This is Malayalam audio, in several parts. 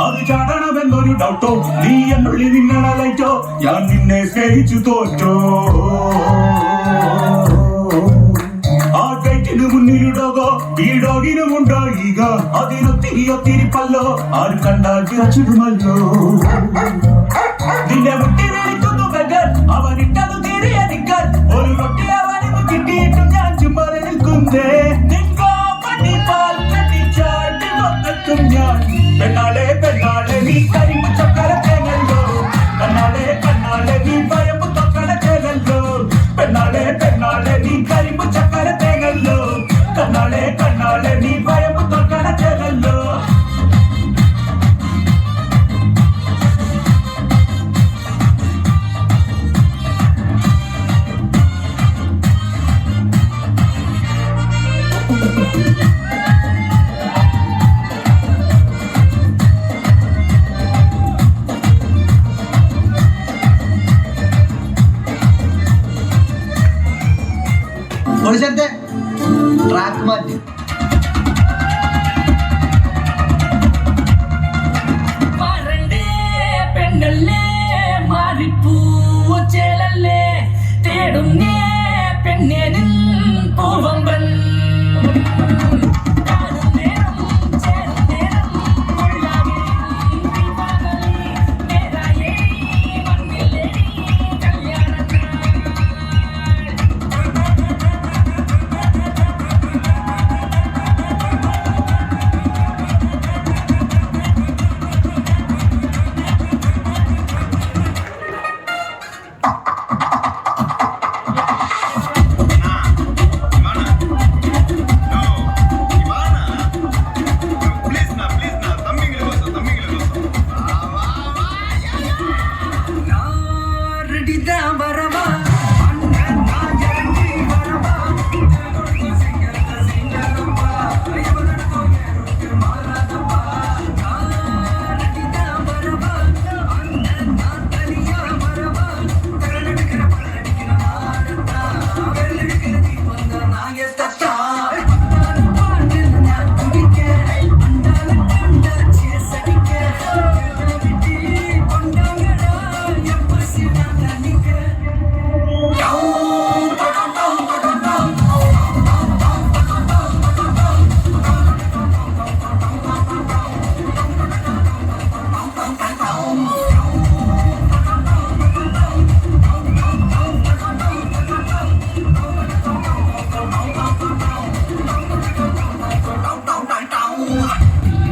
അത് ചാടണമെന്നൊരു ഡൗട്ടോ നീ എന്നുള്ളിൽ നിന്നലൈറ്റോ ഞാൻ നിന്നെ സ്നേഹിച്ചു തോറ്റോ ആ ഗേറ്റിന് മുന്നിലുടോകോ ഈ ഡോഗിനുമുണ്ടോ ഈഗ അതിനൊത്തിരി പല്ലോ ആര് കണ്ടാൽ വിറച്ചിടുമല്ലോ നിന്നെ മുട്ടി വിളിക്കുന്നു ബെഗർ അവനിട്ടതു തീരെ നിൽക്കാൻ ഒരു റൊട്ടി അവന് കിട്ടിയിട്ടും ഞാൻ ചുമ്മാ നിൽക്കുന്നേ പെണ്ണാളെ നീ കരിമ്പ് ചക്കര തേങ്ങല്ലോ പെണ്ണാളെ നീ ഭയമ്പ് തൊക്കട തേങ്ങല്ലോ പെണ്ണാളെ നീ കരിമ്പ് ചക്കര തേങ്ങല്ലോ കണ്ണാളെ നീ ഭയമ്പ് തൊക്കട തേങ്ങല്ലോ ട്രാക്ക് മാറ്റി പെണ്ണല്ലേ മാറിപ്പൂച്ചേലല്ലേ തേടുന്നേ പെണ്ണേനിൽ പൂവമ്പൻ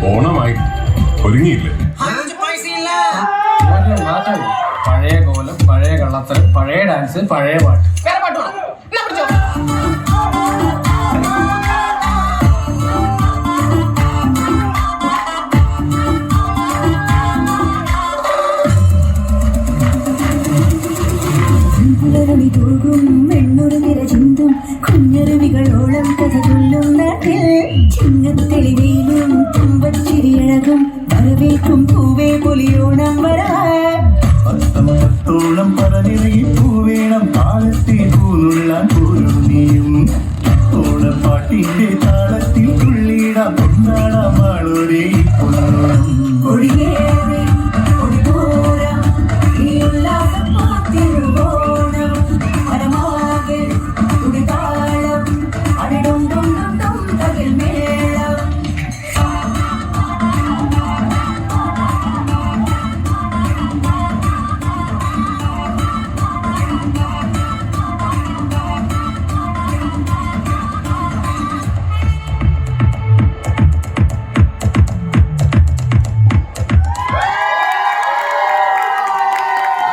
ഓണമായി ഒരുങ്ങിയില്ലേ? പഴയ കോലം, പഴയ കള്ളത്തരം, പഴയ ഡാൻസ്, പഴയ പാട്ട്. കുഞ്ഞരുവികളോളം കഥ ചൊല്ലും നാട്ടിൽ ചിങ്ങത്തെളിവയിലും തുമ്പച്ചിരിയഴകും വരവേൽക്കും പൂവേ പൊലിയോണം വര